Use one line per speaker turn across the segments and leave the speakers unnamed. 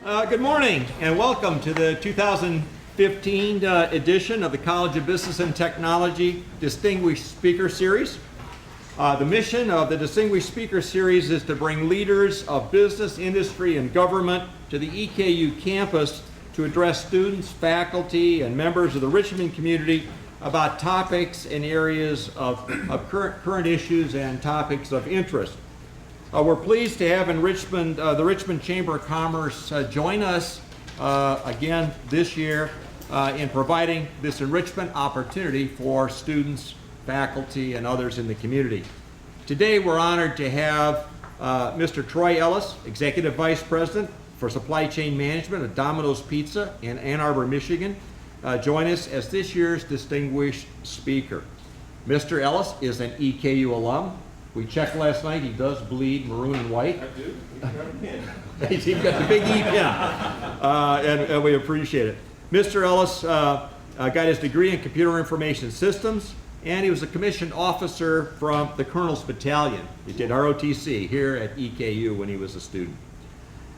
Good morning and welcome to the 2015 edition of the College of Business and Technology Distinguished Speaker Series. The mission of the Distinguished Speaker Series is to bring leaders of business, industry, and government to the EKU campus to address students, faculty, and members of the Richmond community about topics and areas of current issues and topics of interest. We're pleased to have in Richmond, the Richmond Chamber of Commerce join us again this year in providing this enrichment opportunity for students, faculty, and others in the community. Today we're honored to have Mr. Troy Ellis, Executive Vice President for Supply Chain Management at Domino's Pizza in Ann Arbor, Michigan, join us as this year's distinguished speaker. Mr. Ellis is an EKU alum. We checked last night, he does bleed maroon and white.
I do.
He's got the big E pen, and we appreciate it. Mr. Ellis got his degree in Computer Information Systems, and he was a commissioned officer from the Colonel's Battalion. He did ROTC here at EKU when he was a student.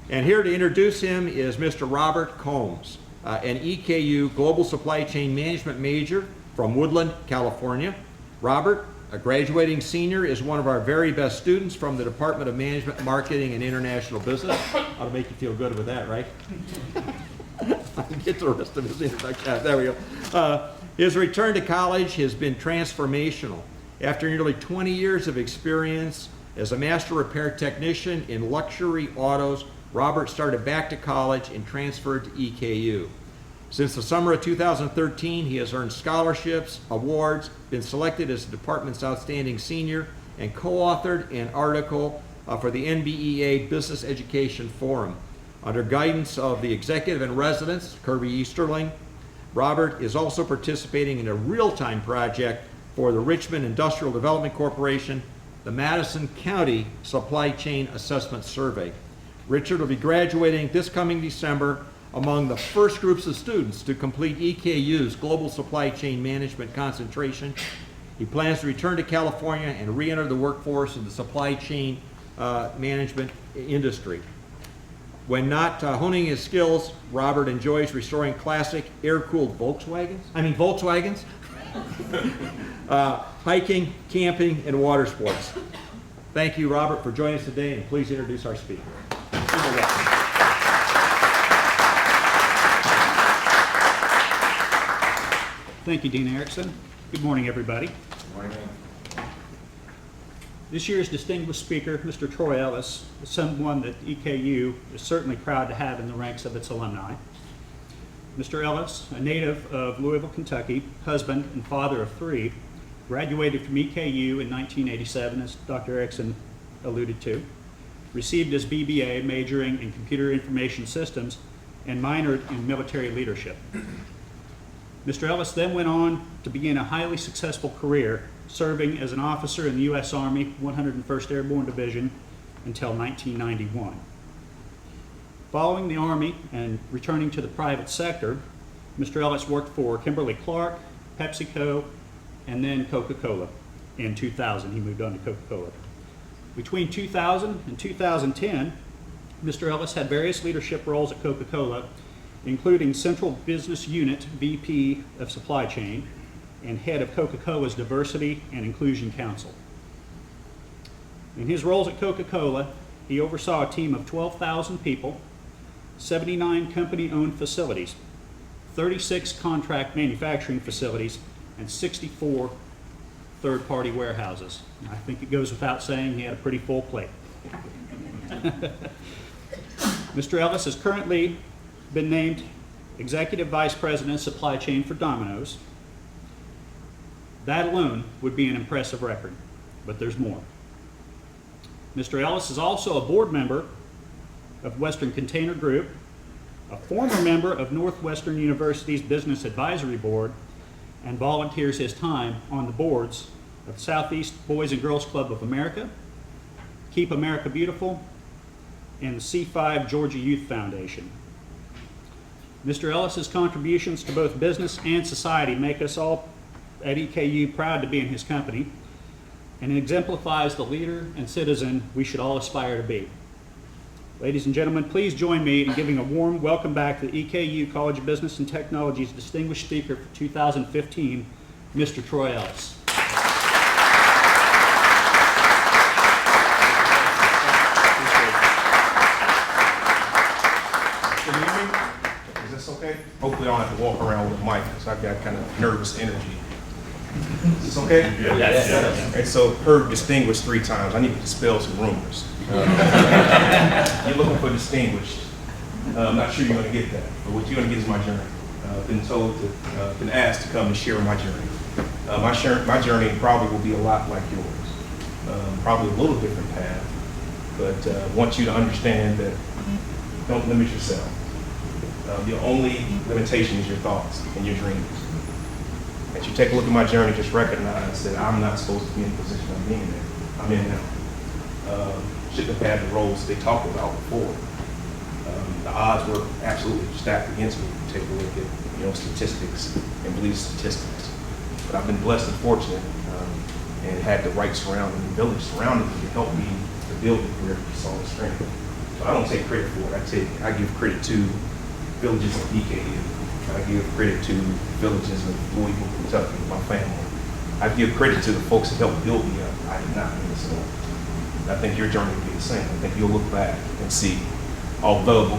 And here to introduce him is Mr. Robert Combs, an EKU Global Supply Chain Management major from Woodland, California. Robert, a graduating senior, is one of our very best students from the Department of Management, Marketing, and International Business. Ought to make you feel good with that, right? I can get the rest of his introduction. There we go. His return to college has been transformational. After nearly 20 years of experience as a master repair technician in luxury autos, Robert started back to college and transferred to EKU. Since the summer of 2013, he has earned scholarships, awards, been selected as the department's outstanding senior, and co-authored an article for the NBEA Business Education Forum. Under guidance of the executive in residence, Kirby Easterling, Robert is also participating in a real-time project for the Richmond Industrial Development Corporation, the Madison County Supply Chain Assessment Survey. Richard will be graduating this coming December among the first groups of students to complete EKU's Global Supply Chain Management concentration. He plans to return to California and re-enter the workforce in the supply chain management industry. When not honing his skills, Robert enjoys restoring classic air-cooled Volkswagens, hiking, camping, and water sports. Thank you, Robert, for joining us today, and please introduce our speaker.
Thank you, Dean Erickson. Good morning, everybody.
Good morning.
This year's distinguished speaker, Mr. Troy Ellis, is someone that EKU is certainly proud to have in the ranks of its alumni. Mr. Ellis, a native of Louisville, Kentucky, husband and father of three, graduated from EKU in 1987, as Dr. Erickson alluded to, received his BBA majoring in Computer Information Systems and minored in Military Leadership. Mr. Ellis then went on to begin a highly successful career serving as an officer in the U.S. Army 101st Airborne Division until 1991. Following the Army and returning to the private sector, Mr. Ellis worked for Kimberly-Clark, PepsiCo, and then Coca-Cola. In 2000, he moved on to Coca-Cola. Between 2000 and 2010, Mr. Ellis had various leadership roles at Coca-Cola, including Central Business Unit VP of Supply Chain and head of Coca-Cola's Diversity and Inclusion Council. In his roles at Coca-Cola, he oversaw a team of 12,000 people, 79 company-owned facilities, 36 contract manufacturing facilities, and 64 third-party warehouses. I think it goes without saying he had a pretty full plate. Mr. Ellis has currently been named Executive Vice President Supply Chain for Domino's. That alone would be an impressive record, but there's more. Mr. Ellis is also a board member of Western Container Group, a former member of Northwestern University's Business Advisory Board, and volunteers his time on the boards of Southeast Boys and Girls Club of America, Keep America Beautiful, and the C5 Georgia Youth Foundation. Mr. Ellis's contributions to both business and society make us all at EKU proud to be in his company, and exemplifies the leader and citizen we should all aspire to be. Ladies and gentlemen, please join me in giving a warm welcome back to the EKU College of Business and Technology's Distinguished Speaker for 2015, Mr. Troy Ellis.
Can you hear me? Is this okay? Hopefully I don't have to walk around with a mic because I've got kind of nervous energy. Is this okay? Yes. Okay, so heard distinguished 3 times. I need to dispel some rumors. You're looking for distinguished. I'm not sure you're going to get that, but what you're going to get is my journey. Been asked to come and share my journey. My journey probably will be a lot like yours. Probably a little different path, but want you to understand that don't limit yourself. The only limitation is your thoughts and your dreams. As you take a look at my journey, just recognize that I'm not supposed to be in the position I'm in now. Shouldn't have had the roles they talked about before. The odds were absolutely stacked against me. Take a look at statistics and believe statistics. But I've been blessed and fortunate and had the right surrounding village surrounding me to help me to build the career you saw the strength. So I don't take credit for it. I give credit to villages of EKU. I give credit to villages of Louisville, Kentucky, my family. I give credit to the folks that helped build me up. I did not do this alone. I think your journey will be the same. I think you'll look back and see, although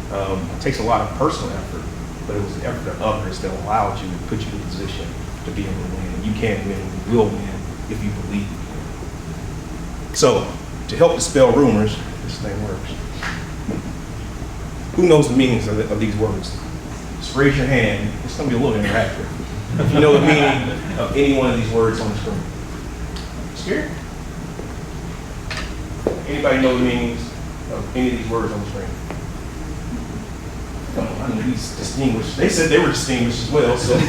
it takes a lot of personal effort, but it was the effort of others that allowed you and put you in a position to be able to win. And you can win, you will win if you believe. So, to help dispel rumors, this thing works. Who knows the meanings of these words? Just raise your hand. It's going to be a little interactive. If you know the meaning of any one of these words on the screen. Scared? Anybody know the meanings of any of these words on the screen? Come on, I know these distinguished. They said they were distinguished as well, so the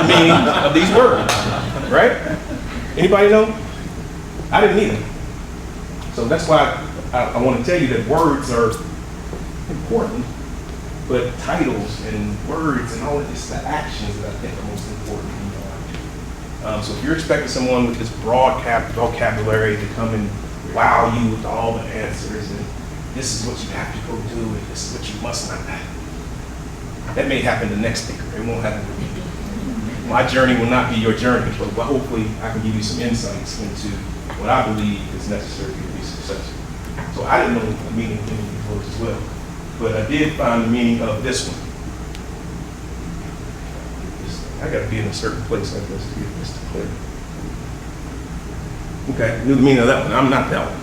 meaning of these words, right? Anybody know? I didn't either. So that's why I want to tell you that words are important, but titles and words and all of this, the actions that I think are most important in your life. So if you're expecting someone with this broad vocabulary to come and wow you with all the answers and this is what you have to go do and this is what you must not, that may happen to the next speaker. It won't happen to me. My journey will not be your journey, but hopefully I can give you some insights into what I believe is necessary to be successful. So I didn't know the meaning of any of these words as well, but I did find the meaning of this one. I got to be in a certain place like this to get this to clear. Okay, I knew the meaning of that one. I'm not that one.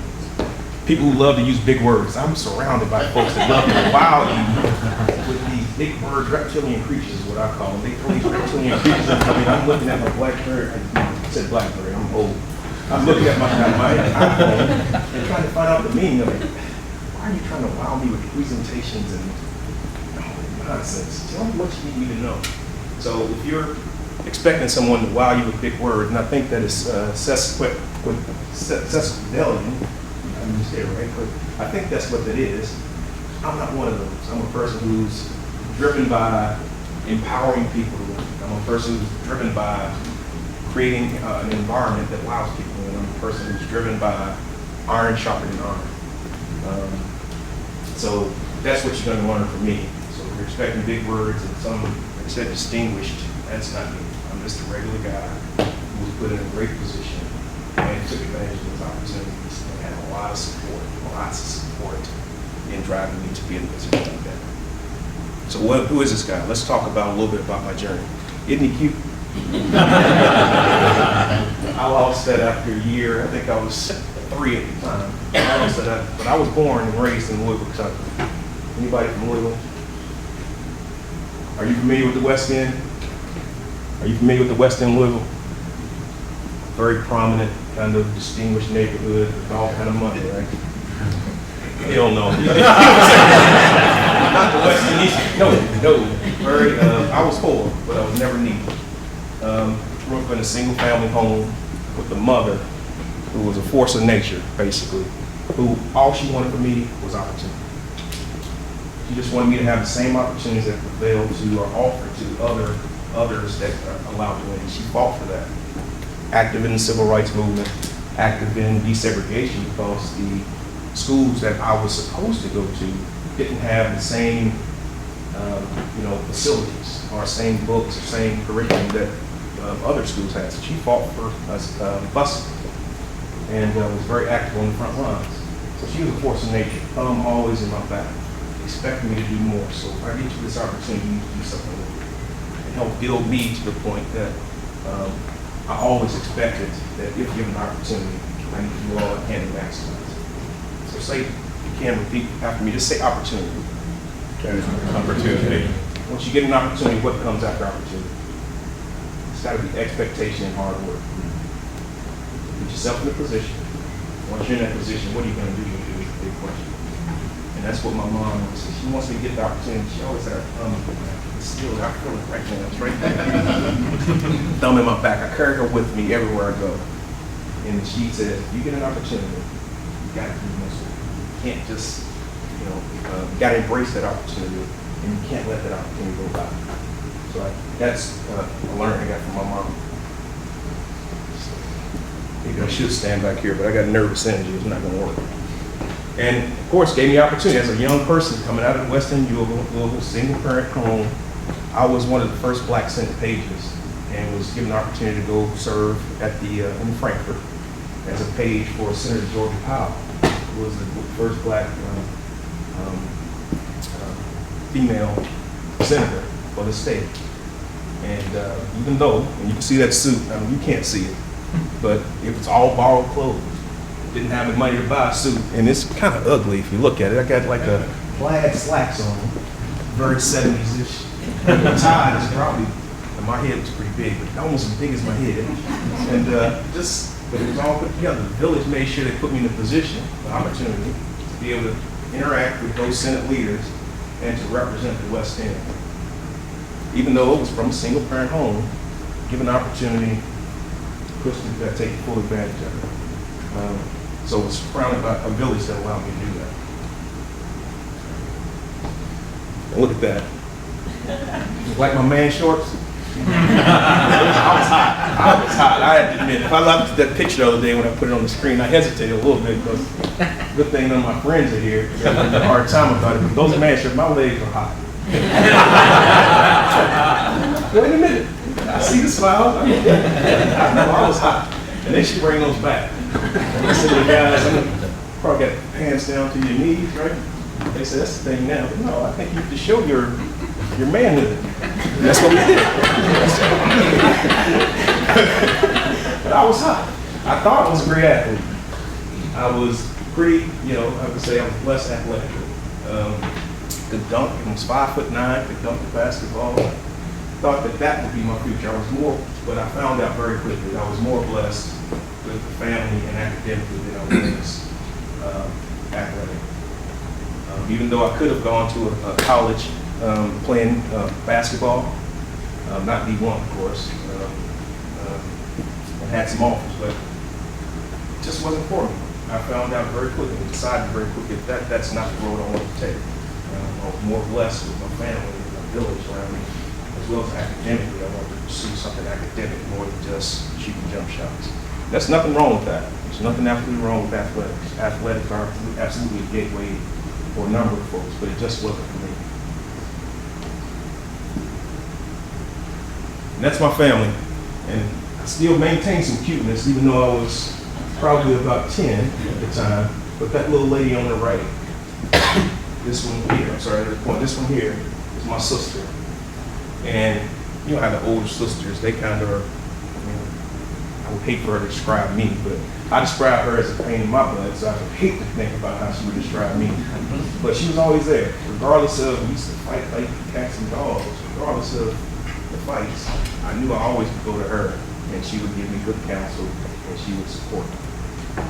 People who love to use big words. I'm surrounded by folks that love to wow you with these big words. Reptilian creatures is what I call them. They throw these reptilian creatures at me. I'm looking at my blackbird. I said blackbird. I'm old. I'm looking at my iPhone and trying to find out the meaning of it. Why are you trying to wow me with presentations and nonsense? Tell me what you need me to know. So if you're expecting someone to wow you with big words, and I think that is sesquipedalian, I didn't say it right, but I think that's what that is. I'm not one of those. I'm a person who's driven by empowering people. I'm a person who's driven by creating an environment that allows people. And I'm a person who's driven by iron sharpening iron. So that's what you're going to learn from me. So if you're expecting big words and some, like I said, distinguished, that's not me. I'm just a regular guy who was put in a great position and took advantage of those opportunities and had a lot of support, lots of support in driving me to be in a position like that. So who is this guy? Let's talk about a little bit about my journey. Isn't he cute? I lost that after a year. I think I was 3 at the time. I lost that, but I was born and raised in Louisville, Kentucky. Anybody from Louisville? Are you familiar with the West End? Are you familiar with the West End Louisville? Very prominent, kind of distinguished neighborhood with all kind of money, right? Hell no. Not the West End East. No. Very. I was poor, but I was never needy. Grew up in a single family home with a mother who was a force of nature, basically, who all she wanted from me was opportunity. She just wanted me to have the same opportunities that prevailed to or offered to others that are allowed to win. She fought for that. Active in the civil rights movement, active in desegregation because the schools that I was supposed to go to didn't have the same, facilities or same books or same curriculum that other schools had. So she fought for busing and was very active on the front lines. So she was a force of nature, always in my back, expecting me to do more. So if I get you this opportunity, you need to do something with it. And help build me to the point that I always expected that if given an opportunity, I need to do all I can to maximize it. So say, if you can repeat after me, just say opportunity.
Opportunity.
Once you get an opportunity, what comes after opportunity? It's got to be expectation and hard work. Put yourself in a position. Once you're in that position, what are you going to do? Is the big question. And that's what my mom said. She wants me to get the opportunity. She always had still, I feel it right now. It's right there. Thumb in my back. I carry her with me everywhere I go. And she said, if you get an opportunity, you got to do this. You can't just, you got to embrace that opportunity, and you can't let that opportunity go by. So that's a learning I got from my mom. Maybe I should stand back here, but I got nervous energy. It's not going to work. And of course, gave me opportunity as a young person coming out of Western Louisville, single-parent home. I was one of the first Black Senate pages, and was given the opportunity to go serve at the in Frankfurt as a page for Senator Georgia Powell, who was the first Black female senator for the state. And even though, and you can see that suit, I mean, you can't see it, but it was all borrowed clothes. Didn't have the money to buy a suit, and it's kind of ugly if you look at it. I got like a plaid slacks on, very 70s-ish. The tie is probably, and my head was pretty big, but almost as big as my head. And but it was all put together. The village made sure they put me in a position, the opportunity, to be able to interact with those Senate leaders and to represent the West End. Even though it was from a single-parent home, given the opportunity, Christians got to take full advantage of it. So it was surrounded by a village that allowed me to do that. And look at that. Like my man shorts? I was hot. I had to admit, if I looked at that picture the other day when I put it on the screen, I hesitated a little bit because good thing none of my friends are here. I had a hard time about it. But those man shorts, my legs were hot. Wait a minute. I see the smile. I know I was hot. And they should bring those back. I said to the guys, probably got pants down to your knees, right? They said, that's the thing now. But no, I think you have to show your manhood. And that's what we did. But I was hot. I thought I was a great athlete. I was pretty, I would say I was less athletic. Could dunk, I was 5'9", could dunk the basketball. Thought that would be my future. I was more, but I found out very quickly, I was more blessed with the family and academically than I was athletic. Even though I could have gone to a college playing basketball, not D1 of course, and had some offers, but it just wasn't for me. I found out very quickly, decided very quickly that's not the road I wanted to take. I was more blessed with my family and my village around me, as well as academically. I wanted to pursue something academic more than just shooting jump shots. There's nothing wrong with that. There's nothing absolutely wrong with athletics. Athletics are absolutely a gateway for a number of folks, but it just wasn't for me. And that's my family. And I still maintain some cuteness, even though I was probably about 10 at the time. But that little lady on the right, this one here, I'm sorry, this one here is my sister. And you know how the older sisters, they kind of are, I would hate for her to describe me, but I describe her as a pain in my blood, so I would hate to think about how she would describe me. But she was always there, regardless of, we used to fight like cats and dogs, regardless of the fights. I knew I always could go to her, and she would give me good counsel, and she would support me.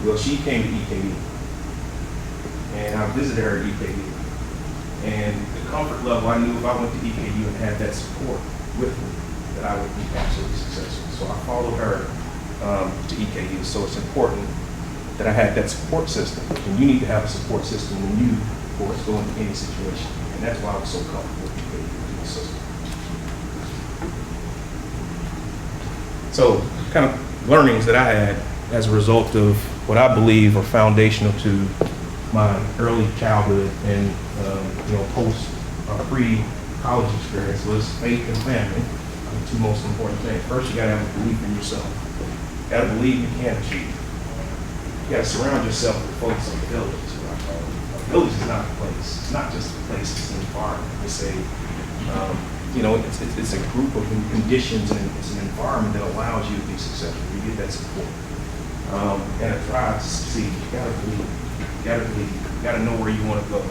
Well, she came to EKU, and I visited her at EKU. And the comfort level, I knew if I went to EKU and had that support with me, that I would be absolutely successful. So I followed her to EKU. So it's important that I had that support system. And you need to have a support system when you, of course, go into any situation. And that's why I was so comfortable with EKU system. So kind of learnings that I had as a result of what I believe are foundational to my early childhood and post pre-college experience was faith and family. The two most important things. First, you got to have a belief in yourself. You got to believe you can achieve. You got to surround yourself with folks in the village. Is what I call it. A village is not a place. It's not just a place. It's an environment. It's a it's a group of conditions, and it's an environment that allows you to be successful. You get that support. And a tribe to succeed, you gotta believe. You gotta believe. You gotta know where you want to go,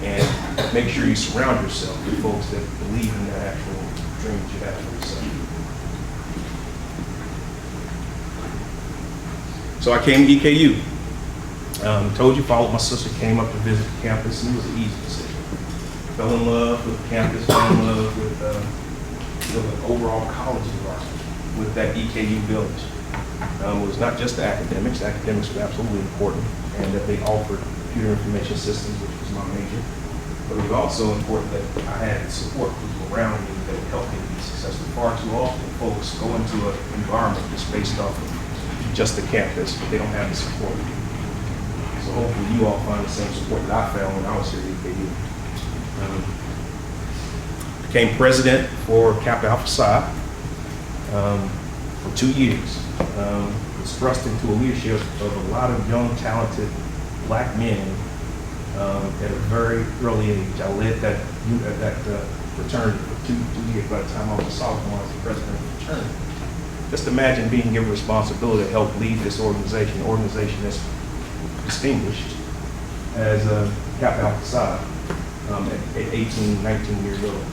and make sure you surround yourself with folks that believe in that actual dream that you have for yourself. So I came to EKU. Told you, followed my sister, came up to visit the campus, and it was an easy decision. Fell in love with the campus, fell in love with the overall college environment, with that EKU village. It was not just the academics. The academics were absolutely important, and that they offered computer information systems, which was my major. But it was also important that I had support people around me that would help me to be successful. Far too often, folks go into an environment just based off of just the campus, but they don't have the support. So hopefully you all find the same support that I found when I was here at EKU. Became president for Kappa Alpha Psi for 2 years. Was thrust into a leadership of a lot of young, talented black men at a very early age. I led that fraternity for two years. By the time I was a sophomore, I was the president of the fraternity. Just imagine being given responsibility to help lead this organization, an organization that's distinguished as Kappa Alpha Psi. At 18, 19 years old.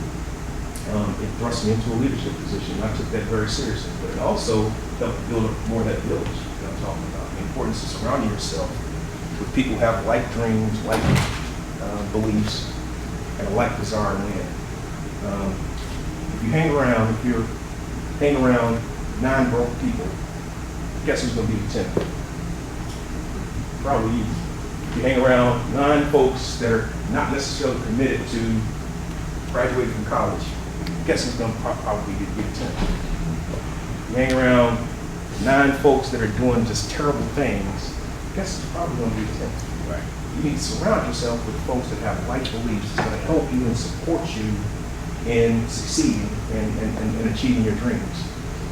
It thrust me into a leadership position. I took that very seriously, but it also helped build up more of that village that I'm talking about. The importance of surrounding yourself with people who have like dreams, like beliefs, and a like desire to win. If you're hanging around 9 broke people, guess who's going to be the 10th? Probably you. You hang around 9 folks that are not necessarily committed to graduating from college, guess who's going to probably get 10? You hang around 9 folks that are doing just terrible things, guess who's probably going to be 10? Right. You need to surround yourself with folks that have like beliefs. It's going to help you and support you in succeeding and achieving your dreams.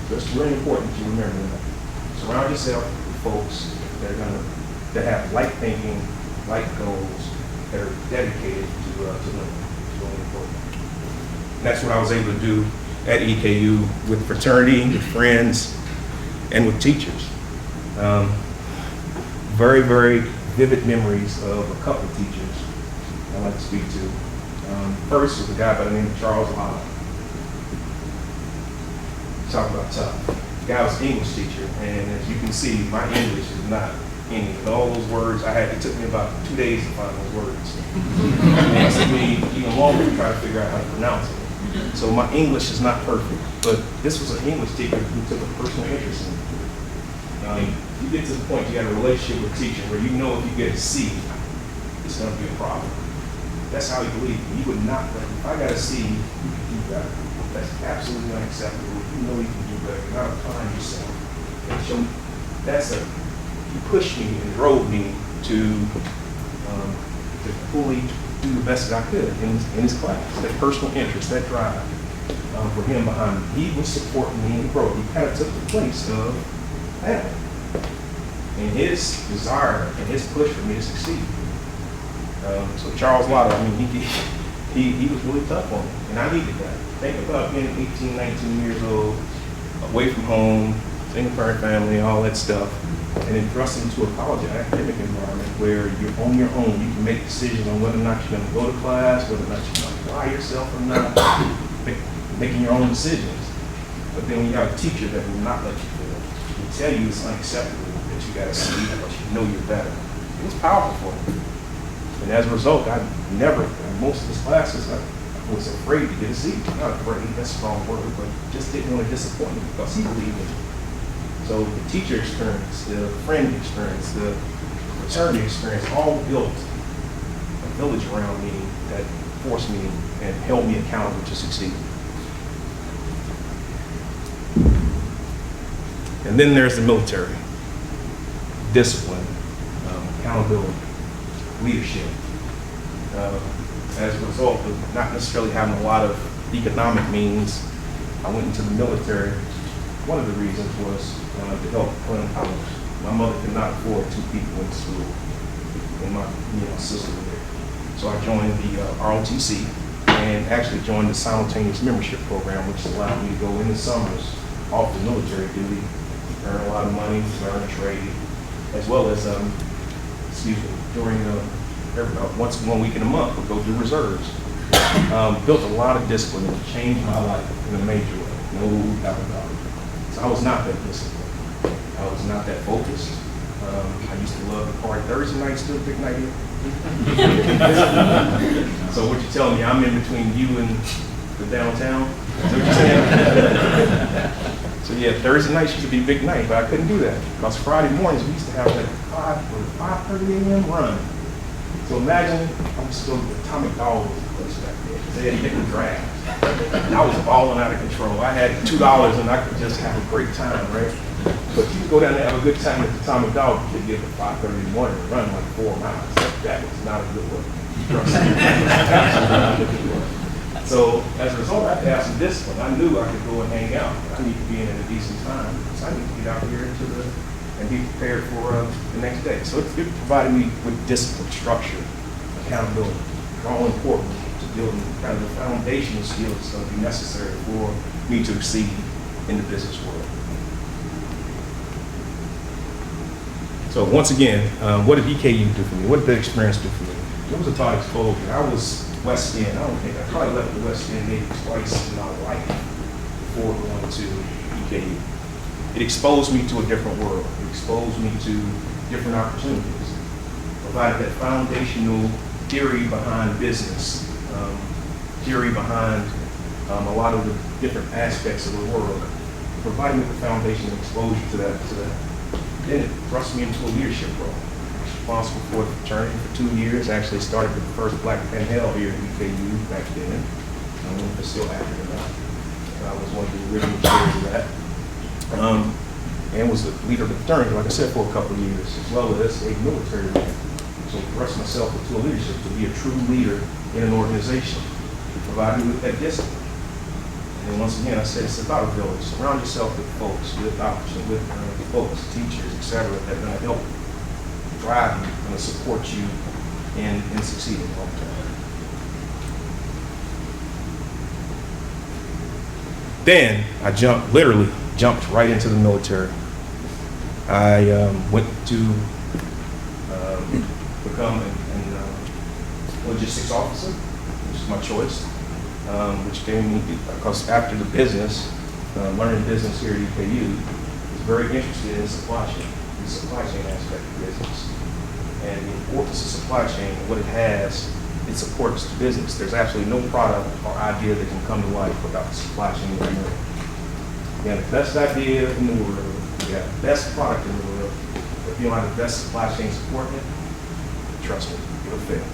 So it's really important that you remember that. Surround yourself with folks that have like thinking, like goals, that are dedicated to living. It's really important. And that's what I was able to do at EKU with fraternity, with friends, and with teachers. Very, very vivid memories of a couple of teachers I'd like to speak to. First was a guy by the name of Charles Lala. Talk about tough. The guy was an English teacher, and as you can see, my English is not any. All those words, it took me about 2 days to find those words. And it took me even longer to try to figure out how to pronounce it. So my English is not perfect, but this was an English teacher who took a personal interest in me. You get to the point, you got a relationship with a teacher where you know if you get a C, it's going to be a problem. That's how he believed me. He would not let me. If I got a C, you can do better. That's absolutely unacceptable. You know you can do better. You got to find yourself. And show me. He pushed me and drove me to fully do the best that I could in his class. That personal interest, that drive for him behind me. He was supporting me in growth. He kind of took the place of family. And his desire and his push for me to succeed. So Charles Lauder, he was really tough on me, and I needed that. Think about being 18, 19 years old, away from home, single parent family, all that stuff, and then thrust into a college academic environment where you're on your own. You can make decisions on whether or not you're going to go to class, whether or not you're going to apply yourself or not, making your own decisions. But then when you have a teacher that will not let you fail, will tell you it's unacceptable that you got to see, but you know you're better. It was powerful for me. And as a result, most of his classes, I was afraid to get a C. Not afraid, that's a strong word, but just didn't want to disappoint him because he believed in me. So the teacher experience, the friend experience, the fraternity experience, all built a village around me that forced me and held me accountable to succeed. And then there's the military. Discipline, accountability. leadership. As a result of not necessarily having a lot of economic means, I went into the military. One of the reasons was to help fund college. My mother could not afford 2 people in school, and my sister was there. So I joined the ROTC and actually joined the simultaneous membership program, which allowed me to go in the summers off the military duty, earn a lot of money, learn a trade, as well as, during once 1 week in a month, we'll go do reserves. Built a lot of discipline and changed my life in a major way. No doubt about it. So I was not that disciplined. I was not that focused. I used to love the party. Thursday night still a big night here. So what you telling me? I'm in between you and the downtown? Is that what you're saying? So yeah, Thursday night used to be a big night, but I couldn't do that because Friday mornings we used to have like 5:30 a.m. run. So imagine I'm still Atomic Dog was the place back there. They had different drafts. And I was balling out of control. I had $2 and I could just have a great time, right? But you could go down there and have a good time at the Atomic Dog. You could get up at 5:30 in the morning and run like 4 miles. That was not a good look. So as a result, I had to have some discipline. I knew I could go and hang out. I need to be in at a decent time. So I need to get out here and be prepared for the next day. So it provided me with discipline, structure, accountability. They're all important to building kind of the foundational skills that's going to be necessary for me to succeed in the business world. So once again, what did EKU do for me? What did the experience do for me? It was about exposure. I was West End. I probably left the West End maybe twice in my life before going to EKU. It exposed me to a different world. It exposed me to different opportunities. Provided that foundational theory behind business, theory behind a lot of the different aspects of the world. Provided me the foundation and exposure to that. Then it thrust me into a leadership role. I was responsible for the fraternity for 2 years. Actually started the first Black Pen Hell here at EKU back then. I don't know if it's still active or not. I was one of the original chairs of that. And was the leader of the fraternity, like I said, for a couple of years, as well as a military leader. So thrust myself into a leadership to be a true leader in an organization, provided me with that discipline. And then once again, I said it's about a village. Surround yourself with folks, with folks, teachers, etc., that are going to help drive you, going to support you in succeeding long term. Then I literally jumped right into the military. I went to become a logistics officer, which is my choice. Which gave me, because after the business, learning business here at EKU, was very interested in supply chain, the supply chain aspect of business. And the importance of supply chain, what it has, it supports the business. There's absolutely no product or idea that can come to life without the supply chain in the world. You have the best idea in the world, you have the best product in the world, but if you don't have the best supply chain supporting it, trust me, it'll fail.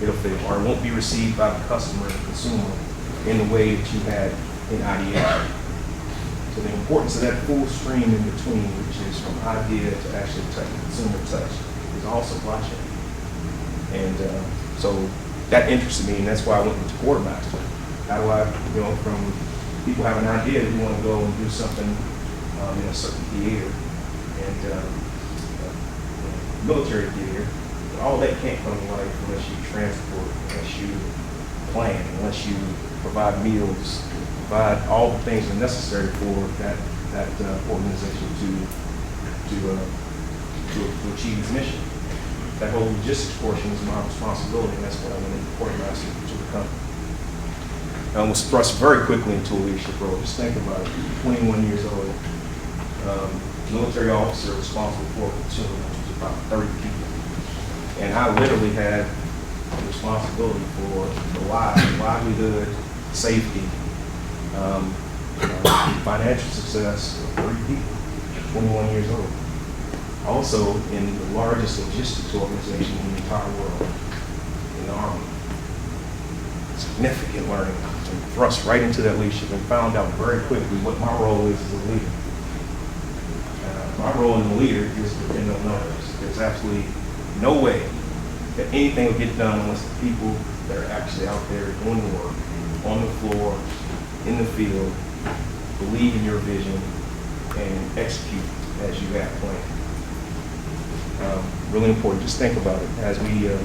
It'll fail, or it won't be received by the customer and the consumer in the way that you had in ideation. So the importance of that full stream in between, which is from idea to actually touch, consumer touch, is all supply chain. And so that interested me, and that's why I went into quartermaster. How do I, from people have an idea that you want to go and do something in a certain theater, and military theater, but all that can't come to life unless you transport, unless you plan, unless you provide meals, provide all the things that are necessary for that organization to achieve its mission. That whole logistics portion is my responsibility, and that's what I went into quartermaster to become. I was thrust very quickly into a leadership role. Just think about it, 21 years old, military officer responsible for a platoon, which was about 30 people. And I literally had responsibility for the livelihood, safety, financial success of 30 people, 21 years old. Also in the largest logistics organization in the entire world, in the Army. Significant learning, and thrust right into that leadership and found out very quickly what my role is as a leader. My role as a leader is to depend on others. There's absolutely no way that anything will get done unless the people that are actually out there doing the work, on the floor, in the field, believe in your vision and execute as you have planned. Really important, just think about it. As we, I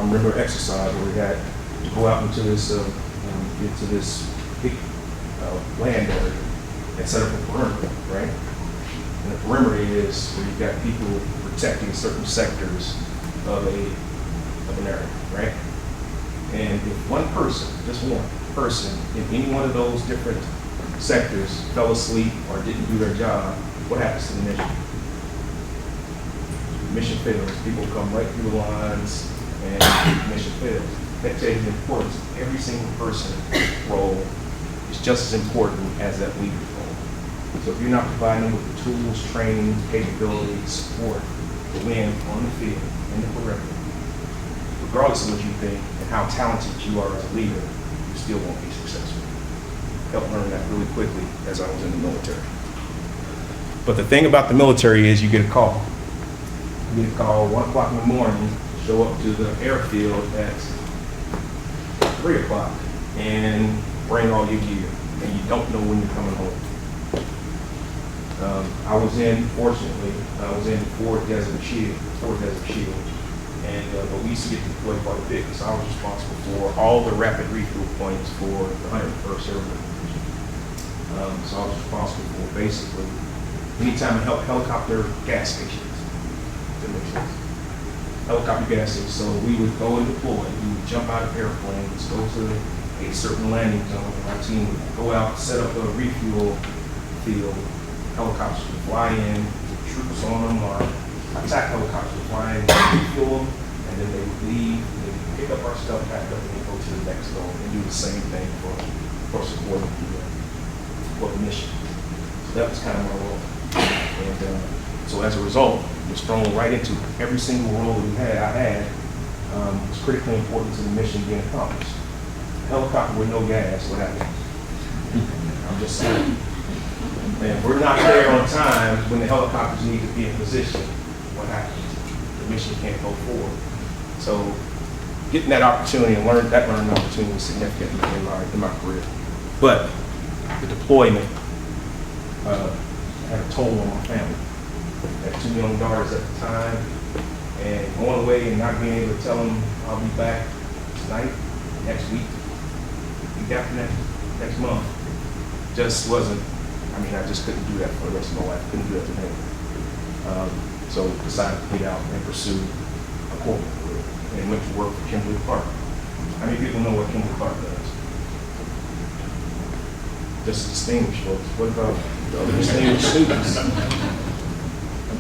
remember exercise where we had to go out into this, get to this big land area and set up a perimeter, right? And the perimeter is where you've got people protecting certain sectors of an area, right? And if one person, just one person, in any one of those different sectors fell asleep or didn't do their job, what happens to the mission? The mission fails. People come right through the lines and the mission fails. That tells you the importance of every single person's role is just as important as that leader's role. So if you're not providing them with the tools, training, capability, support to win on the field, in the perimeter, regardless of what you think and how talented you are as a leader, you still won't be successful. Helped learn that really quickly as I was in the military. But the thing about the military is you get a call. You get a call 1 o'clock in the morning, show up to the airfield at 3 o'clock and bring all your gear, and you don't know when you're coming home. Fortunately, I was in Fort Desert Shield, and but we used to get deployed quite a bit because I was responsible for all the rapid refuel points for the 101st Airborne Division. So I was responsible for basically anytime a helicopter gas stations. That makes sense. Helicopter gas stations. So we would go and deploy. We would jump out of airplanes, go to a certain landing zone. Our team would go out, set up a refuel field. Helicopters would fly in, troops on them, or attack helicopters would fly in, refuel them, and then they would leave, they would pick up our stuff, pack up, and then go to the next zone and do the same thing for supporting the mission. So that was kind of my role. And so as a result, was thrown right into every single role that I had was critically important to the mission being accomplished. A helicopter with no gas, what happens? I'm just saying. And if we're not there on time when the helicopters need to be in position, what happens? The mission can't go forward. So getting that opportunity and learning opportunity was significant in my career. But the deployment had a toll on my family. I had 2 young daughters at the time, and going away and not being able to tell them I'll be back tonight, next week, week after next month, just wasn't. I just couldn't do that for the rest of my life. Couldn't do that to them. So decided to get out and pursue a corporate career and went to work for Kimberly-Clark. How many people know what Kimberly-Clark does? Just distinguished folks. What about the other distinguished students? I'm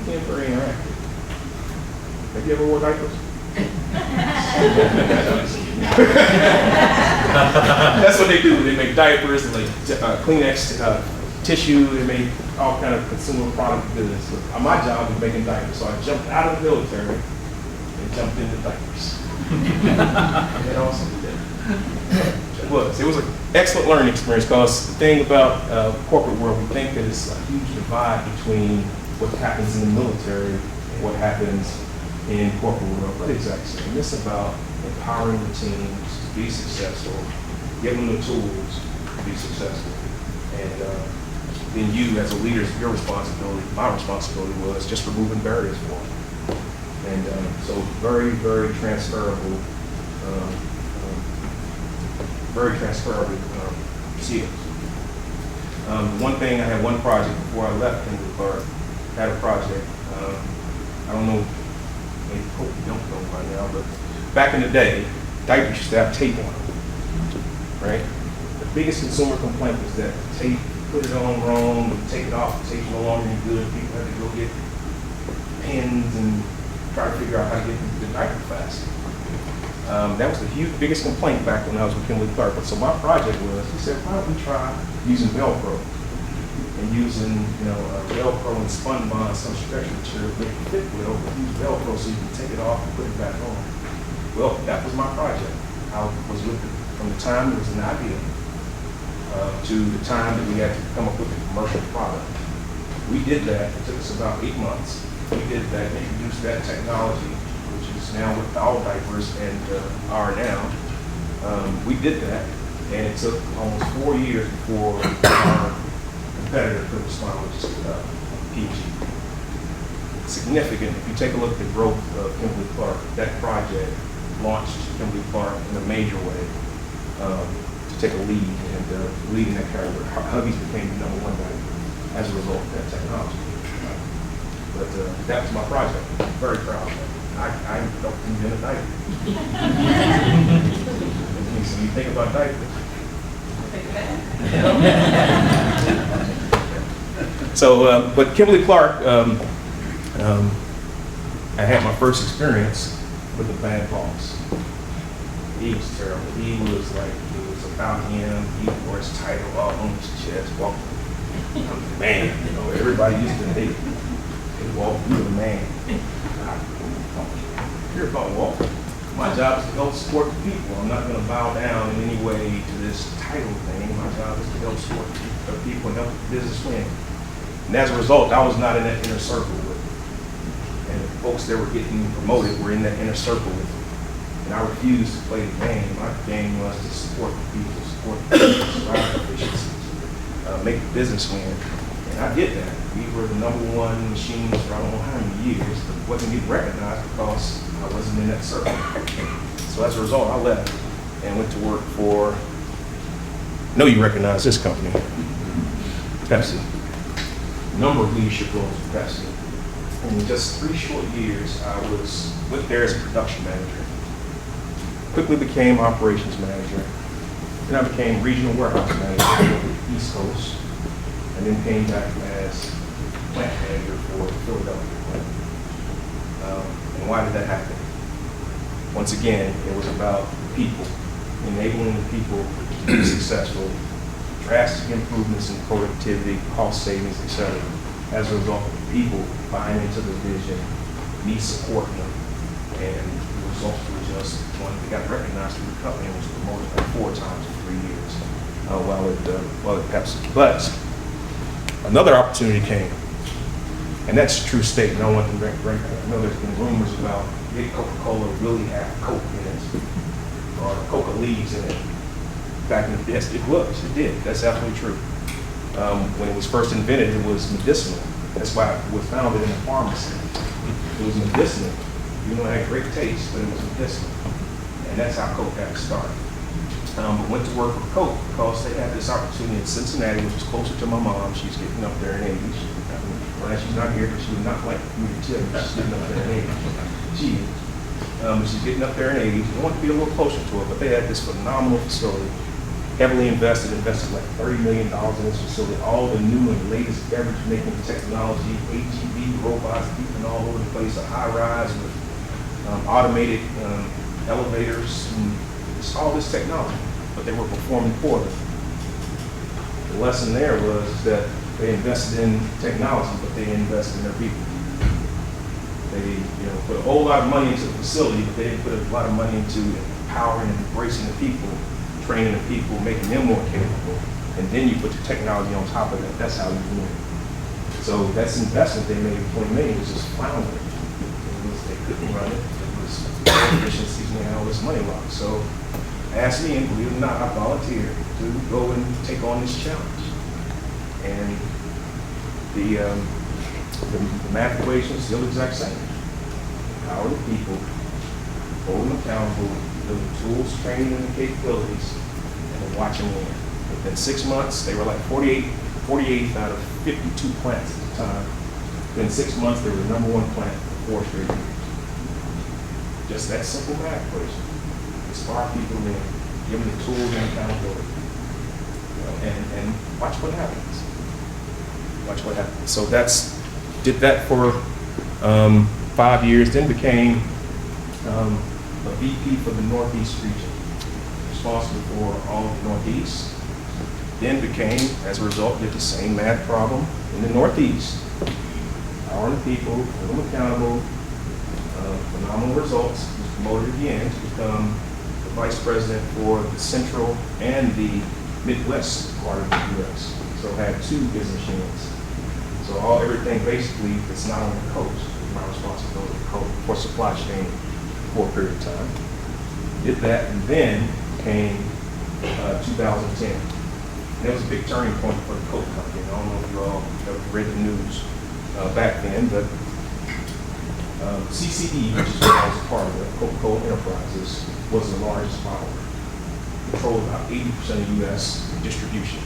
being very interactive. Have you ever wore diapers? That's what they do. They make diapers, they make Kleenex, tissue, they make all kind of consumer product goods. So my job was making diapers, so I jumped out of the military and jumped into diapers. And also it was an excellent learning experience because the thing about the corporate world, we think that it's a huge divide between what happens in the military and what happens in corporate world, but exactly same. It's about empowering the teams to be successful, giving them the tools to be successful, and then you as a leader, your responsibility, my responsibility was just removing barriers for them. And so very, very transferable, skills. One thing, I had one project before I left Kimberly-Clark, had a project, I don't know, maybe hope you don't know by now, but back in the day, diapers used to have tape on them, right? The biggest consumer complaint was that the tape, put it on wrong, take it off, the tape's no longer any good, people had to go get pins and try to figure out how to get the diaper fast. That was the biggest complaint back when I was with Kimberly-Clark. So my project was, he said, why don't we try using Velcro and using, Velcro and spun bond, some stretch material, make it fit well, but use Velcro so you can take it off and put it back on. Well, that was my project. I was with it from the time it was an idea to the time that we had to come up with a commercial product. We did that. It took us about 8 months. We did that, introduced that technology, which is now with all diapers and are now. We did that, and it took almost 4 years before our competitor could respond, which is PG. Significant. If you take a look at the growth of Kimberly-Clark, that project launched Kimberly-Clark in a major way to take a lead and lead in that category. Hubby's became the #1 diaper as a result of that technology. But that was my project. I'm very proud of it. I don't invent a diaper. So you think about diapers. So, but Kimberly-Clark, I had my first experience with a bad boss. He was terrible. He was like, it was about him. He wore his title all on his chest, walking. I'm the man, you know, everybody used to hate him. He walked through the man. I don't care about walking. My job is to help support the people. I'm not going to bow down in any way to this title thing. My job is to help support the people and help the business win. And as a result, I was not in that inner circle with them. And the folks that were getting promoted were in that inner circle with them. And I refused to play the game. My game was to support the people, support the business, drive efficiencies, make the business win. And I did that. We were the #1 machines for I don't know how many years, but wasn't getting recognized because I wasn't in that circle. So as a result, I left and went to work for, I know you recognize this company, Pepsi. A number of leadership roles with Pepsi. In just 3 short years, I went there as a production manager. Quickly became operations manager. Then I became regional warehouse manager for the East Coast, and then came back as plant manager for the Philadelphia plant. And why did that happen? Once again, it was about people, enabling the people to be successful, drastic improvements in productivity, cost savings, etc. As a result of the people buying into the vision, me supporting them, and the results were just when they got recognized through the company and was promoted like 4 times in 3 years while at Pepsi. But another opportunity came, and that's a true statement. I don't want to rank. I know there's been rumors about did Coca-Cola really have Coke in it, or Coca leaves in it. Back in the day, it was. It did. That's absolutely true. When it was first invented, it was medicinal. That's why it was founded in a pharmacy. It was medicinal. You know, it had great taste, but it was medicinal. And that's how Coke got started. But went to work for Coke because they had this opportunity in Cincinnati, which was closer to my mom. She's getting up there in age. Well, she's not here, but she would not like me to tell you she's getting up there in age. She is. She's getting up there in age. I wanted to be a little closer to her, but they had this phenomenal facility, heavily invested like $30 million in this facility, all the new and latest beverage making technology, AGV robots, beeping all over the place, a high rise with automated elevators, and it's all this technology, but they were performing poorly. The lesson there was that they invested in technology, but they didn't invest in their people. They put a whole lot of money into the facility, but they didn't put a lot of money into empowering and embracing the people, training the people, making them more capable, and then you put the technology on top of that. That's how you win. So that's investment they made, $20 million, was just floundering. They couldn't run it. It was efficiencies and all this money lost. So asked me, and believe it or not, I volunteered to go and take on this challenge. And the math equation is still the exact same. Empower the people, hold them accountable, build the tools, training, and the capabilities, and then watch them win. Within 6 months, they were like 48 out of 52 plants at the time. Within 6 months, they were the #1 plant for 4 straight years. Just that simple math equation. Inspire people in, give them the tools and accountability. And watch what happens. Watch what happens. So did that for 5 years, then became a VP for the Northeast region, responsible for all of the Northeast. Then became, as a result, did the same math problem in the Northeast. Power the people, hold them accountable, phenomenal results. Was promoted again to become the vice president for the Central and the Midwest part of the U.S. So I had 2 business units. So everything basically that's not on the coast is my responsibility for supply chain for a period of time. Did that, and then came 2010. And it was a big turning point for the Coke company. I don't know if you all have read the news back then, but CCE, which is what I was a part of, Coca-Cola Enterprises, was the largest borrower. Controlled about 80% of U.S. distribution.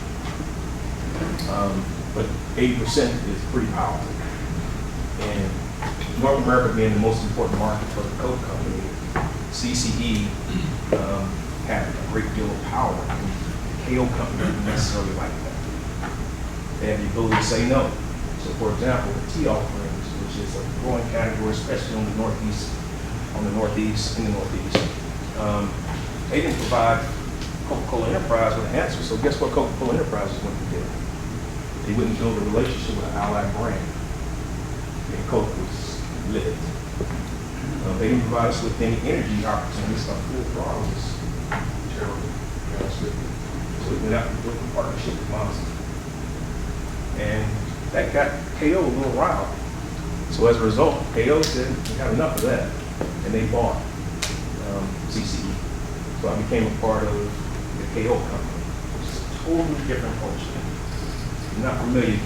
But 80% is pretty powerful. And North America being the most important market for the Coke company, CCE had a great deal of power. And the KO company didn't necessarily like that. They had the ability to say no. So for example, the tea offerings, which is a growing category, especially in the Northeast, they didn't provide Coca-Cola Enterprise with an answer. So guess what Coca-Cola Enterprises went to do? They wouldn't build a relationship with an allied brand. And Coke was lit. They didn't provide us with any energy opportunities. Our fuel fraud was terrible, to be honest with you. So we went out and built a partnership with Monster. And that got KO a little riled. So as a result, KO said, we had enough of that. And they bought CCE. So I became a part of the KO company, which is a totally different culture. If you're not familiar,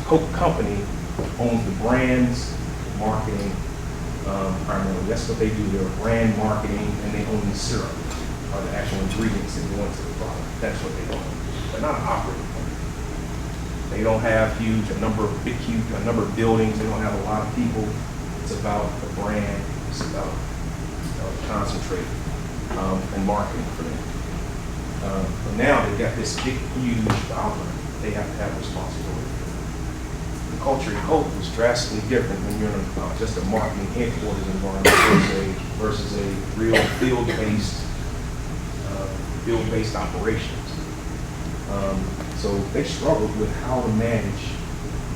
Coke company owns the brands, marketing, primarily. That's what they do. They're brand marketing, and they own the syrup, or the actual ingredients that go into the product. That's what they own. They're not an operating company. They don't have a number of buildings. They don't have a lot of people. It's about the brand. It's about concentrate and marketing for them. But now they've got this big, huge dollar they have to have responsibility for. The culture at Coke was drastically different when you're in just a marketing headquarters environment versus a real field-based operations. So they struggled with how to manage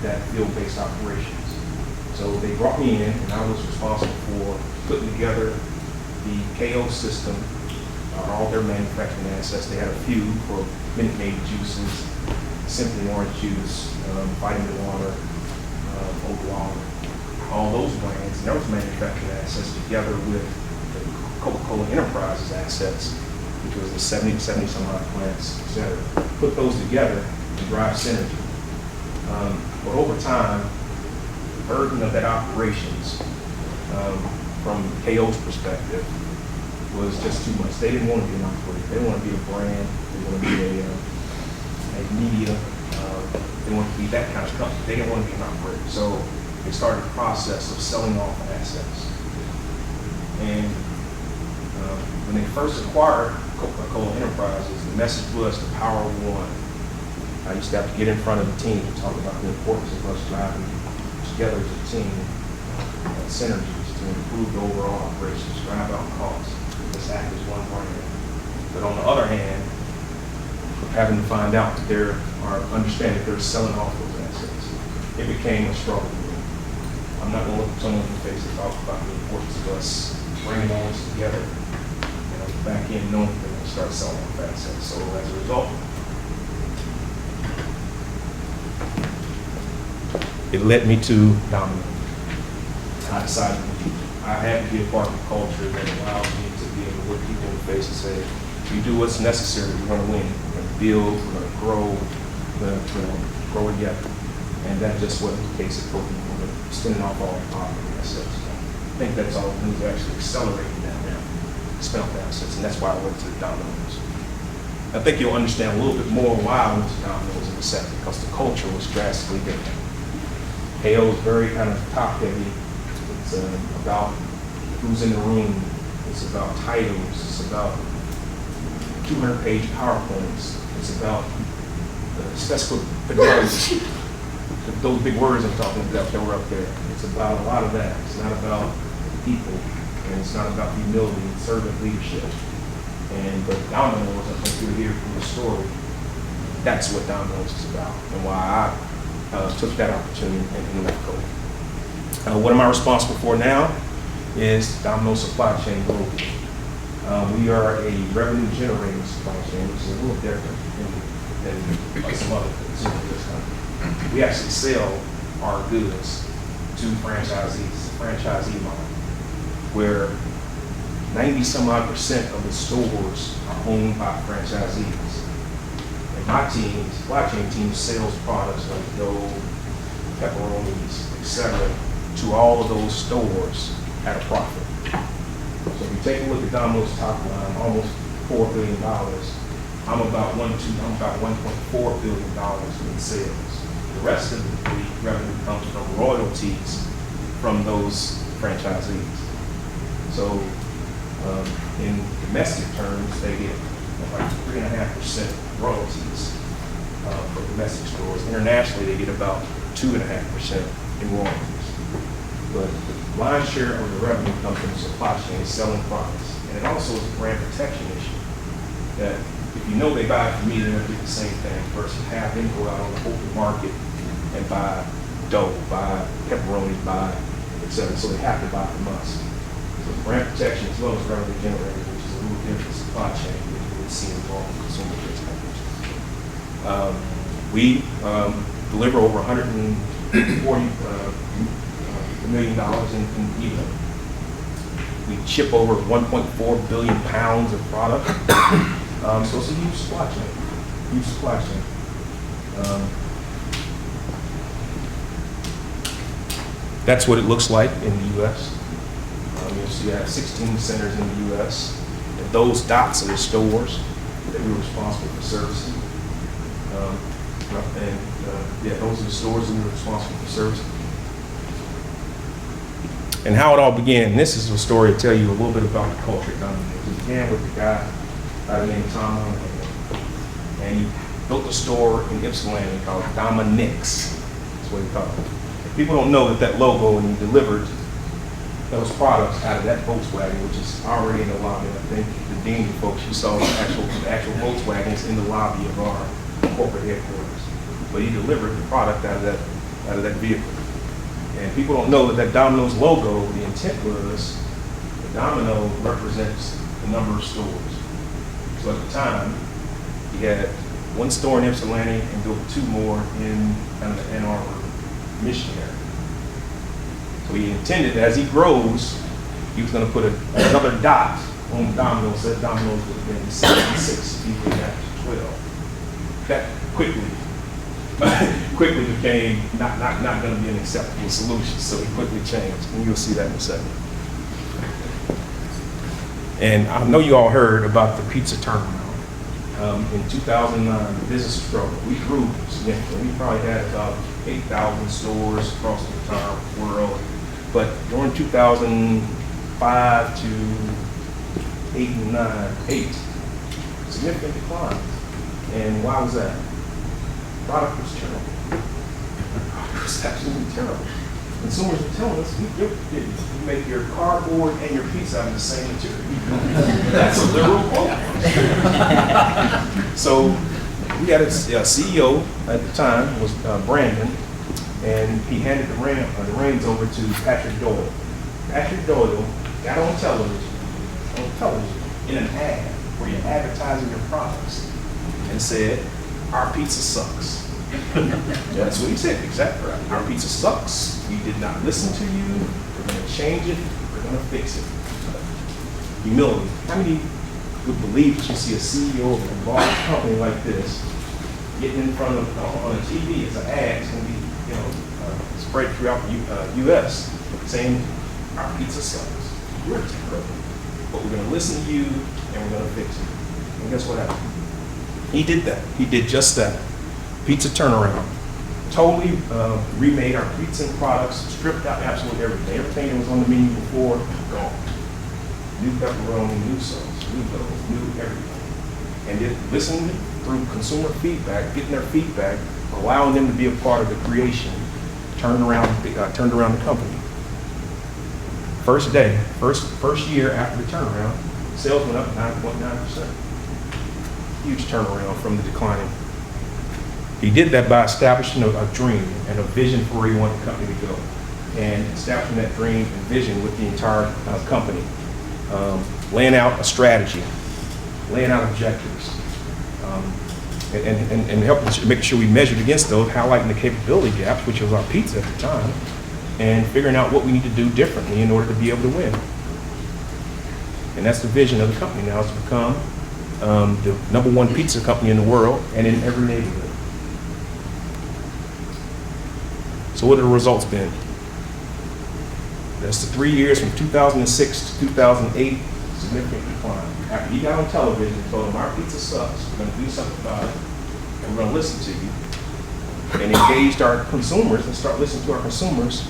that field-based operations. So they brought me in, and I was responsible for putting together the KO system, all their manufacturing assets. They had a few for Minute Maid juices, Simply Orange juice, Vitamin Water, Oat Water, all those brands, and those manufacturing assets together with the Coca-Cola Enterprises assets, which was the 70 some odd plants, et cetera. Put those together and drive synergy. But over time, the burden of that operations, from KO's perspective, was just too much. They didn't want to be an operator. They didn't want to be a brand. They want to be a media. They want to be that kind of company. They didn't want to be an operator. So they started the process of selling off assets. And when they first acquired Coca-Cola Enterprises, the message was the power of one. I used to have to get in front of the team and talk about the importance of us driving together as a team, synergies to improve the overall operations, drive out costs. Let's act as one brand. But on the other hand, having to find out that understand that they're selling off those assets, it became a struggle for me. I'm not going to look someone in the face and talk about the importance of us bringing all this together, back in knowing that they're going to start selling off assets. So as a result, it led me to Domino. I decided I had to be a part of the culture that allows me to be able to look people in the face and say, you do what's necessary, we're going to win. We're going to build, we're going to grow, we're going to grow together. And that just wasn't the case at Coke. We're spinning off all the operating assets. I think that's all we need to actually accelerating that now, spin off the assets, and that's why I went to Domino's. I think you'll understand a little bit more why I went to Domino's in a second, because the culture was drastically different. KO is very kind of top heavy. It's about who's in the room. It's about titles. It's about 200-page PowerPoints. It's about specificity. Those big words I'm talking about that were up there. It's about a lot of that. It's not about people, and it's not about humility and servant leadership. But Domino's, I think you'll hear from the story, that's what Domino's is about, and why I took that opportunity and left Coke. What am I responsible for now is Domino's supply chain globally. We are a revenue generating supply chain, which is a little different than like some other consumer goods companies. We actually sell our goods to franchisees. It's a franchisee model. where 90% of the stores are owned by franchisees. And my team, supply chain team, sells products like dough, pepperonis, etc., to all of those stores at a profit. So if you take a look at Domino's top line, almost $4 billion, I'm about $1.4 billion in sales. The rest of the revenue comes from royalties from those franchisees. So in domestic terms, they get like 3.5% royalties for domestic stores. Internationally, they get about 2.5% in royalties. But the lion's share of the revenue comes from the supply chain, selling products. And it also is a brand protection issue that if you know they buy it from me, they're going to do the same thing versus have them go out on the open market and buy dough, buy pepperoni, buy etc. So they have to buy from us. So brand protection as well as revenue generating, which is a little different supply chain than you would see in normal consumer goods companies. We deliver over $140 million in EBITDA. We ship over 1.4 billion pounds of product. So it's a huge supply chain. Huge supply chain. That's what it looks like in the U.S. You'll see I have 16 centers in the U.S. And those dots are the stores that we're responsible for servicing. Those are the stores that we're responsible for servicing. And how it all began, this is a story to tell you a little bit about the culture at Domino's. It began with the guy by the name of Tom Monahan. And he built a store in Ypsilanti called Dominick's. That's what he called it. People don't know that logo, and he delivered those products out of that Volkswagen, which is already in the lobby. I think the Dean folks, you saw the actual Volkswagens in the lobby of our corporate headquarters. But he delivered the product out of that vehicle. And people don't know that Domino's logo, the intent was, the Domino represents the number of stores. So at the time, he had one store in Ypsilanti and built two more in kind of the Ann Arbor, Michigan area. So he intended that as he grows, he was going to put another dot on Domino's. Said Domino's would have been 76, he would have 12. That quickly became not going to be an acceptable solution. So he quickly changed, and you'll see that in a second. And I know you all heard about the pizza turnaround. In 2009, the business struggle. We grew significantly. We probably had about 8,000 stores across the entire world. But during 2005 to 8, significant decline. And why was that? The product was terrible. The product was absolutely terrible. Consumers were telling us, you make your cardboard and your pizza out of the same material. That's a literal quote. So we had a CEO at the time, was Brandon, and he handed the reins over to Patrick Doyle. Patrick Doyle got on television in an ad where you're advertising your products and said, "Our pizza sucks." That's what he said, exactly right. "Our pizza sucks. We did not listen to you. We're going to change it. We're going to fix it." Humility. How many would believe that you see a CEO of a large company like this getting in front of on a TV as an ad? It's going to be spread throughout the U.S. saying, "Our pizza sucks. We're terrible, but we're going to listen to you and we're going to fix it." And guess what happened? He did that. He did just that. Pizza turnaround. Totally remade our pizza and products, stripped out absolutely everything. Everything that was on the menu before, gone. New pepperoni, new sauce, new dough, new everything. And then listening through consumer feedback, getting their feedback, allowing them to be a part of the creation, turned around the company. First day, first year after the turnaround, sales went up 9.9%. Huge turnaround from the declining. He did that by establishing a dream and a vision for where he wanted the company to go, and establishing that dream and vision with the entire company, laying out a strategy, laying out objectives, and helping make sure we measured against those, highlighting the capability gaps, which was our pizza at the time, and figuring out what we need to do differently in order to be able to win. And that's the vision of the company now, is to become the #1 pizza company in the world and in every neighborhood. So what have the results been? That's the 3 years from 2006 to 2008, significant decline. After you got on television and told them our pizza sucks, we're gonna do something about it, and we're gonna listen to you, and engaged our consumers and start listening to our consumers,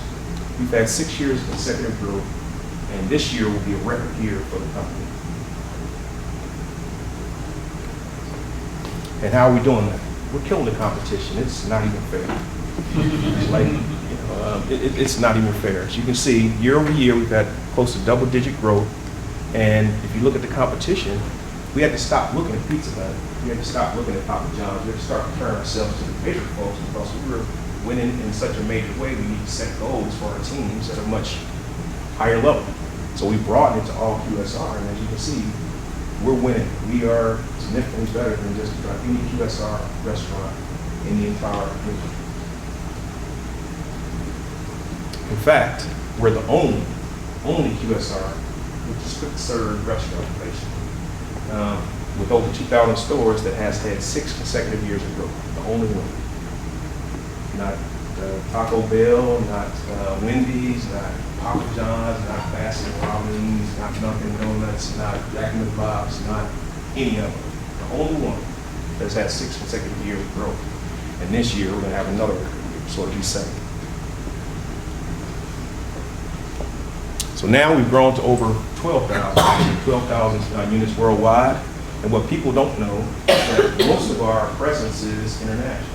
we've had 6 years of consecutive growth, and this year will be a record year for the company. And how are we doing that? We're killing the competition. It's not even fair. It's not even fair. As you can see, year over year, we've had close to double-digit growth. And if you look at the competition, we had to stop looking at Pizza Hut. We had to stop looking at Papa John's. We had to start comparing ourselves to the bigger folks, because we were winning in such a major way. We need to set goals for our teams at a much higher level. So we brought it to all QSR, and as you can see, we're winning. We are significantly better than just about any QSR restaurant in the entire region. In fact, we're the only QSR with a quick serve restaurant place, with over 2,000 stores, that has had 6 consecutive years of growth. The only one. Not Taco Bell, not Wendy's, not Papa John's, not Baskin Robbins, not Dunkin' Donuts, not Jack in the Box, not any of them. The only one that's had 6 consecutive years of growth. And this year, we're going to have another record year, so it'll be 7. So now we've grown to over 12,000 units worldwide. And what people don't know is that most of our presence is international.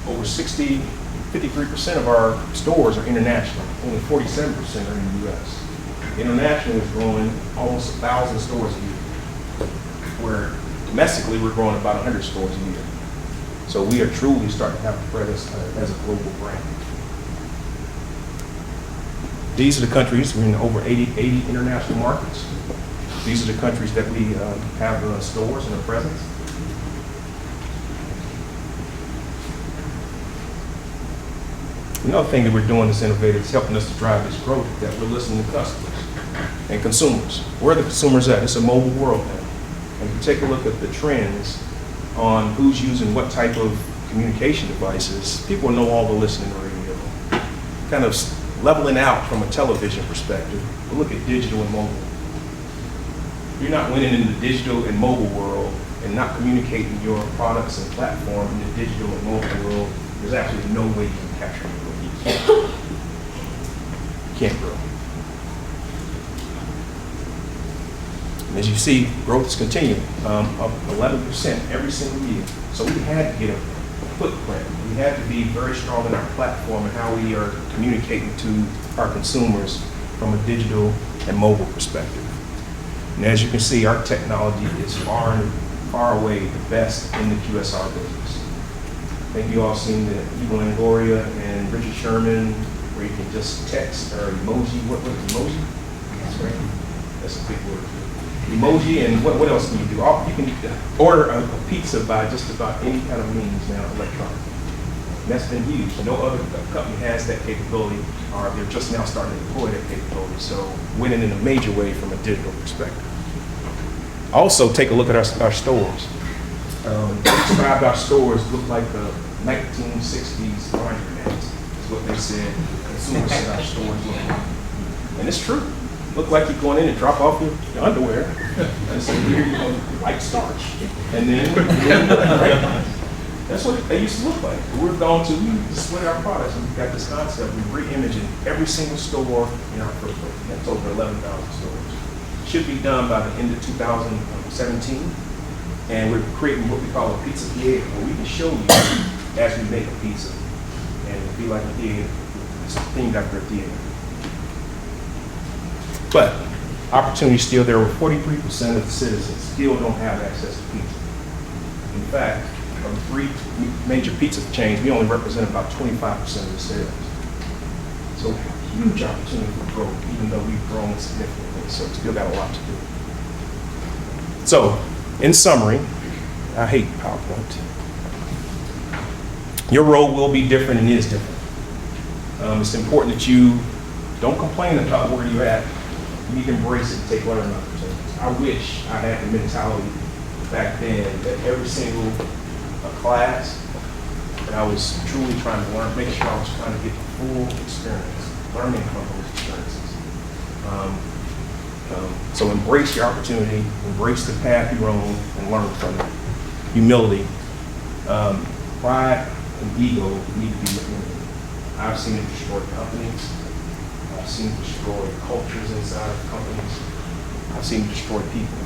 Over 53% of our stores are international. Only 47% are in the U.S. International is growing almost 1,000 stores a year, where domestically we're growing about 100 stores a year. So we are truly starting to have a presence as a global brand. These are the countries, we're in over 80 international markets. These are the countries that we have stores and a presence. Another thing that we're doing that's innovative is helping us to drive this growth, that we're listening to customers and consumers. Where are the consumers at? It's a mobile world now. And if you take a look at the trends on who's using what type of communication devices, people know all the listening radio. Kind of leveling out from a television perspective, but look at digital and mobile. You're not winning in the digital and mobile world and not communicating your products and platform in the digital and mobile world. There's absolutely no way you can capture it. You can't grow. And as you see, growth is continuing, up 11% every single year. So we had to get a footprint. We had to be very strong in our platform and how we are communicating to our consumers from a digital and mobile perspective. And as you can see, our technology is far and far away the best in the QSR business. I think you all seen the Eva Longoria and Richard Sherman, where you can just text or emoji. What is emoji? That's right. That's a big word. Emoji, and what else can you do? You can order a pizza by just about any kind of means now electronically. And that's been huge. No other company has that capability, or they're just now starting to deploy that capability. So winning in a major way from a digital perspective. Also, take a look at our stores. Described our stores look like the 1960s laundromats, is what they said. Consumers said our stores look like. And it's true. Look like you're going in and drop off your underwear and say, here you go, white starch. And then right? That's what they used to look like. But we've gone to, we display our products, and we've got this concept. We're re-imaging every single store in our footprint. That's over 11,000 stores. Should be done by the end of 2017. And we're creating what we call a pizza theater, where we can show you as we make a pizza. And it'll be like a theater. It's themed after a theater. But opportunity still there, where 43% of the citizens still don't have access to pizza. In fact, of the 3 major pizza chains, we only represent about 25% of the sales. So huge opportunity for growth, even though we've grown significantly. So still got a lot to do. So, in summary, I hate PowerPoint. Your role will be different and is different. It's important that you don't complain about where you're at, You need to embrace it and take learning opportunities. I wish I had the mentality back then that every single class that I was truly trying to learn, make sure I was trying to get the full experience, learning from those experiences. So embrace your opportunity, embrace the path you're on, and learn from it. Humility, pride, and ego need to be eliminated. I've seen it destroy companies. I've seen it destroy cultures inside of companies. I've seen it destroy people.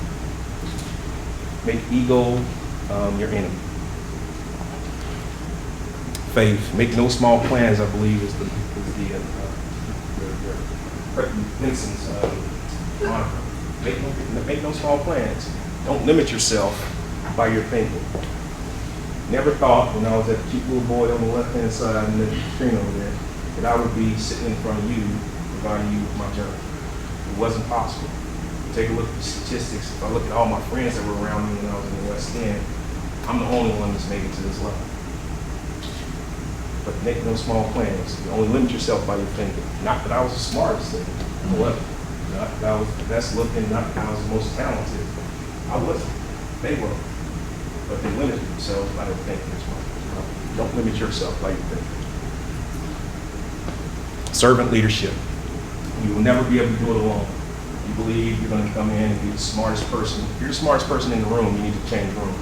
Make ego your enemy. Faith, make no small plans, I believe, is the Vincent's mantra. Make no small plans. Don't limit yourself by your thinking. Never thought when I was that cute little boy on the left-hand side and the screen over there that I would be sitting in front of you providing you with my journey. It wasn't possible. Take a look at the statistics. If I look at all my friends that were around me when I was in the West End, I'm the only one that's made it to this level. But make no small plans. You only limit yourself by your thinking. Not that I was the smartest thing. I wasn't. Not that I was the best looking. Not that I was the most talented. I wasn't. They were. But they limited themselves by their thinking as well. Don't limit yourself by your thinking. Servant leadership. You will never be able to do it alone. You believe you're going to come in and be the smartest person. If you're the smartest person in the room, you need to change rooms.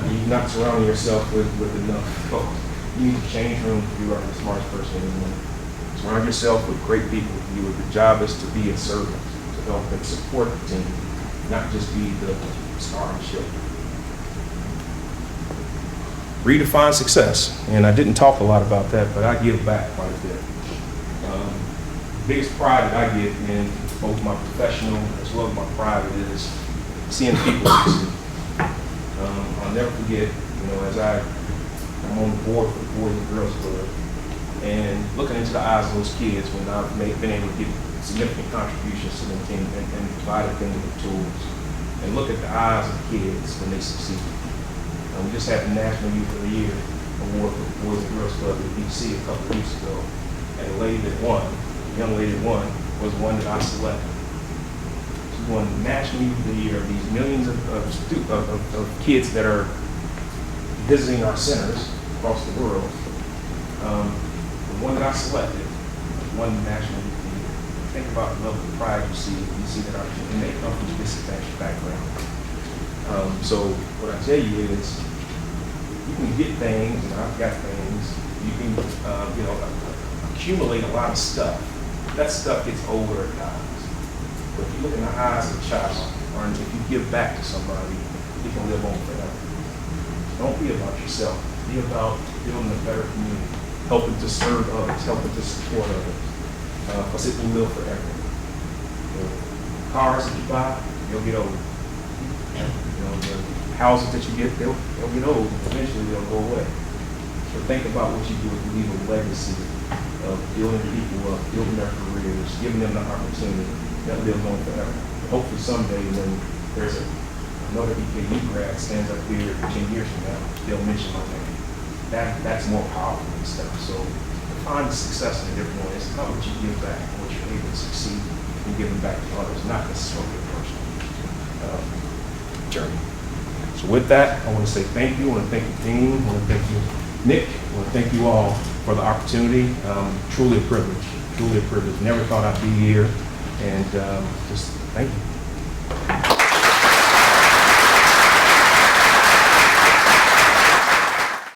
You're not surrounding yourself with enough folks. You need to change rooms if you are the smartest person in the room. Surround yourself with great people. The job is to be a servant, to help and support the team, not just be the star on the show. Redefine success. And I didn't talk a lot about that, but I give back quite a bit. Biggest pride that I get in both my professional as well as my private is seeing people succeed. I'll never forget, as I'm on the board for the Boys and Girls Club, and looking into the eyes of those kids when I've been able to give significant contributions to them and provided them with the tools, and look at the eyes of kids when they succeed. We just had the National Youth of the Year award for the Boys and Girls Club in DC a couple of weeks ago, and the lady that won, the young lady that won, was one that I selected. She won the National Youth of the Year of these millions of kids that are visiting our centers across the world. The one that I selected won the National Youth of the Year. Think about the level of pride you see when you see that and they come from a disadvantaged background. So what I tell you is, you can get things, and I've got things. You can, accumulate a lot of stuff. That stuff gets older at times. But if you look in the eyes of a child, or if you give back to somebody, you can live on forever. Don't be about yourself. Be about building a better community, helping to serve others, helping to support others, because it will live forever. Cars that you buy, they'll get old. The houses that you get, they'll get old. Eventually, they'll go away. So think about what you do to leave a legacy of building people up, building their careers, giving them the opportunity that lives on forever. Hopefully someday when there's another EKU grad stands up here 10 years from now, they'll mention my name. That's more powerful than stuff. So find the success in a different way. It's not what you give back, what you're able to succeed in giving back to others, not necessarily a personal journey. So with that, I want to say thank you. I want to thank the team. I want to thank you, Nick. I want to thank you all for the opportunity. Truly a privilege. Truly a privilege. Never thought I'd be here. And just thank you.